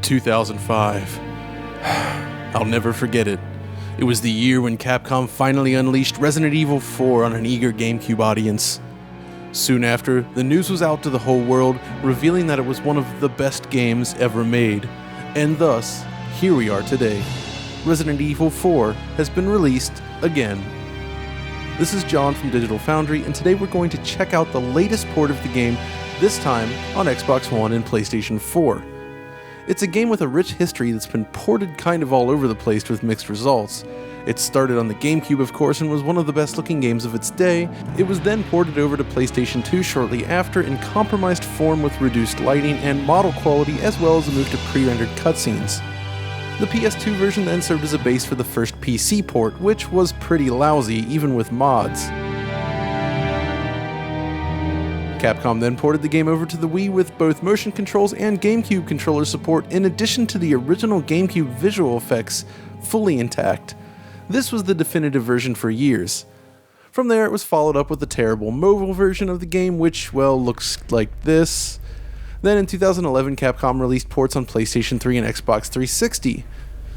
2005. I'll never forget it. It was the year when Capcom finally unleashed Resident Evil 4 on an eager GameCube audience. Soon after, the news was out to the whole world, revealing that it was one of the best games ever made. And thus, here we are today. Resident Evil 4 has been released again. This is John from Digital Foundry, and today we're going to check out the latest port of the game, this time on Xbox One and PlayStation 4. It's a game with a rich history that's been ported kind of all over the place with mixed results. It started on the GameCube, of course, and was one of the best looking games of its day. It was then ported over to PlayStation 2 shortly after in compromised form with reduced lighting and model quality, as well as a move to pre-rendered cutscenes. The PS2 version then served as a base for the first PC port, which was pretty lousy, even with mods. Capcom then ported the game over to the Wii with both motion controls and GameCube controller support, in addition to the original GameCube visual effects fully intact. This was the definitive version for years. From there, it was followed up with the terrible mobile version of the game, which, well, looks like this. Then in 2011, Capcom released ports on PlayStation 3 and Xbox 360.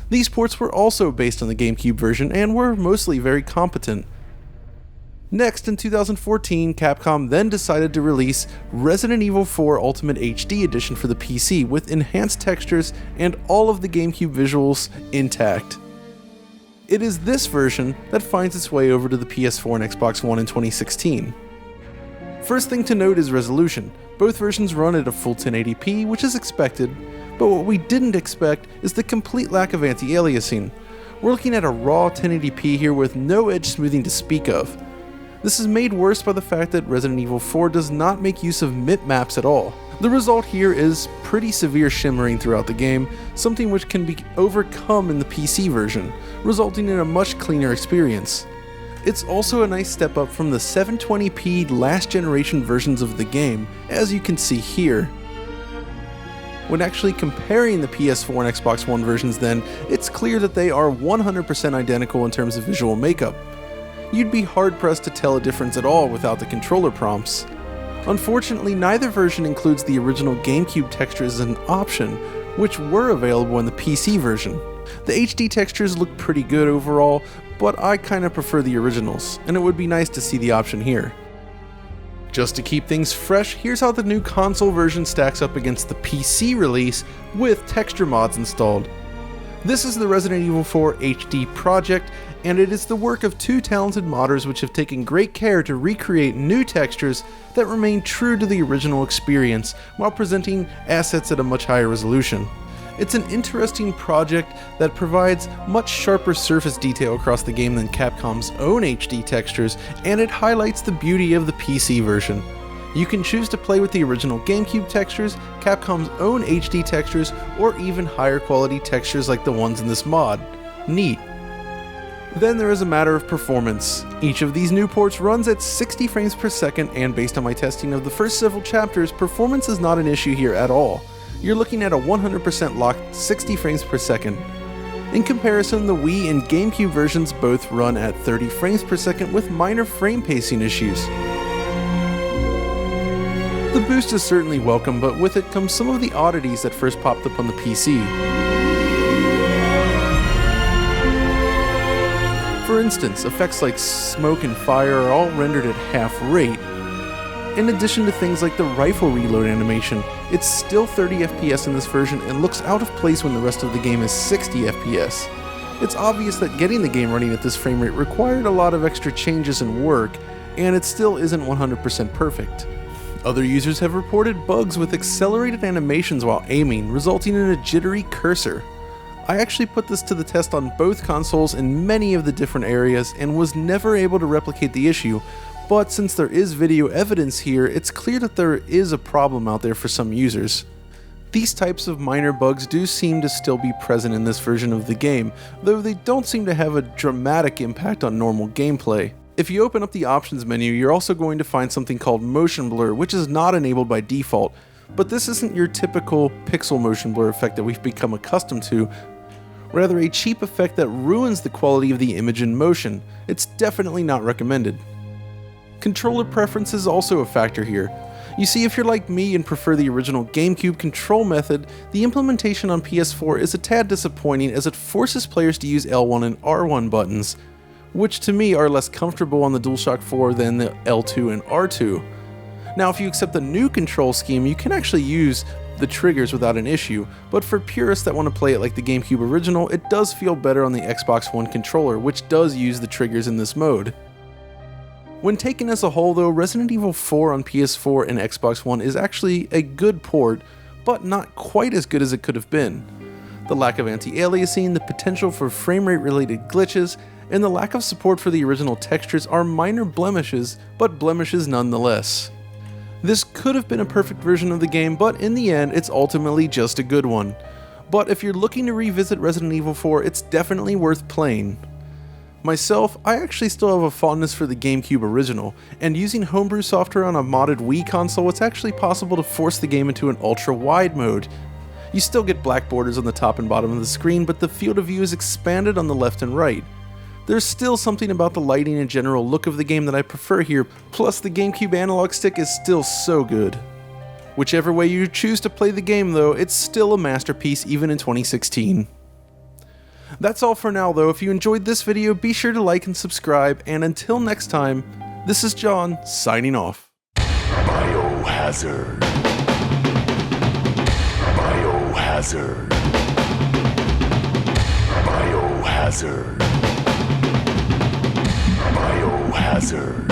These ports were also based on the GameCube version and were mostly very competent. Next, in 2014, Capcom then decided to release Resident Evil 4 Ultimate HD Edition for the PC with enhanced textures and all of the GameCube visuals intact. It is this version that finds its way over to the PS4 and Xbox One in 2016. First thing to note is resolution. Both versions run at a full 1080p, which is expected, but what we didn't expect is the complete lack of anti-aliasing. We're looking at a raw 1080p here with no edge smoothing to speak of. This is made worse by the fact that Resident Evil 4 does not make use of mip maps at all. The result here is pretty severe shimmering throughout the game, something which can be overcome in the PC version, resulting in a much cleaner experience. It's also a nice step up from the 720p last generation versions of the game, as you can see here. When actually comparing the PS4 and Xbox One versions then, it's clear that they are 100% identical in terms of visual makeup. You'd be hard-pressed to tell a difference at all without the controller prompts. Unfortunately, neither version includes the original GameCube textures as an option, which were available in the PC version. The HD textures look pretty good overall, but I kinda prefer the originals, and it would be nice to see the option here. Just to keep things fresh, here's how the new console version stacks up against the PC release with texture mods installed. This is the Resident Evil 4 HD project, and it is the work of two talented modders which have taken great care to recreate new textures that remain true to the original experience while presenting assets at a much higher resolution. It's an interesting project that provides much sharper surface detail across the game than Capcom's own HD textures, and it highlights the beauty of the PC version. You can choose to play with the original GameCube textures, Capcom's own HD textures, or even higher quality textures like the ones in this mod. Neat. Then there is a matter of performance. Each of these new ports runs at 60 frames per second, and based on my testing of the first several chapters, performance is not an issue here at all. You're looking at a 100% locked 60 frames per second. In comparison, the Wii and GameCube versions both run at 30 frames per second with minor frame pacing issues. The boost is certainly welcome, but with it comes some of the oddities that first popped up on the PC. For instance, effects like smoke and fire are all rendered at half rate. In addition to things like the rifle reload animation, it's still 30 FPS in this version and looks out of place when the rest of the game is 60 FPS. It's obvious that getting the game running at this frame rate required a lot of extra changes and work, and it still isn't 100% perfect. Other users have reported bugs with accelerated animations while aiming, resulting in a jittery cursor. I actually put this to the test on both consoles in many of the different areas and was never able to replicate the issue, but since there is video evidence here, it's clear that there is a problem out there for some users. These types of minor bugs do seem to still be present in this version of the game, though they don't seem to have a dramatic impact on normal gameplay. If you open up the options menu, you're also going to find something called motion blur, which is not enabled by default, but this isn't your typical pixel motion blur effect that we've become accustomed to, rather a cheap effect that ruins the quality of the image in motion. It's definitely not recommended. Controller preference is also a factor here. You see, if you're like me and prefer the original GameCube control method, the implementation on PS4 is a tad disappointing as it forces players to use L1 and R1 buttons, which to me are less comfortable on the DualShock 4 than the L2 and R2. Now, if you accept the new control scheme, you can actually use the triggers without an issue, but for purists that want to play it like the GameCube original, it does feel better on the Xbox One controller, which does use the triggers in this mode. When taken as a whole though, Resident Evil 4 on PS4 and Xbox One is actually a good port, but not quite as good as it could have been. The lack of anti-aliasing, the potential for frame rate related glitches, and the lack of support for the original textures are minor blemishes, but blemishes nonetheless. This could have been a perfect version of the game, but in the end, it's ultimately just a good one. But if you're looking to revisit Resident Evil 4, it's definitely worth playing. Myself, I actually still have a fondness for the GameCube original, and using homebrew software on a modded Wii console, it's actually possible to force the game into an ultra-wide mode. You still get black borders on the top and bottom of the screen, but the field of view is expanded on the left and right. There's still something about the lighting and general look of the game that I prefer here, plus the GameCube analog stick is still so good. Whichever way you choose to play the game though, it's still a masterpiece even in 2016. That's all for now though. If you enjoyed this video, be sure to like and subscribe, and until next time, this is John, signing off. Biohazard. Biohazard. Biohazard. Biohazard.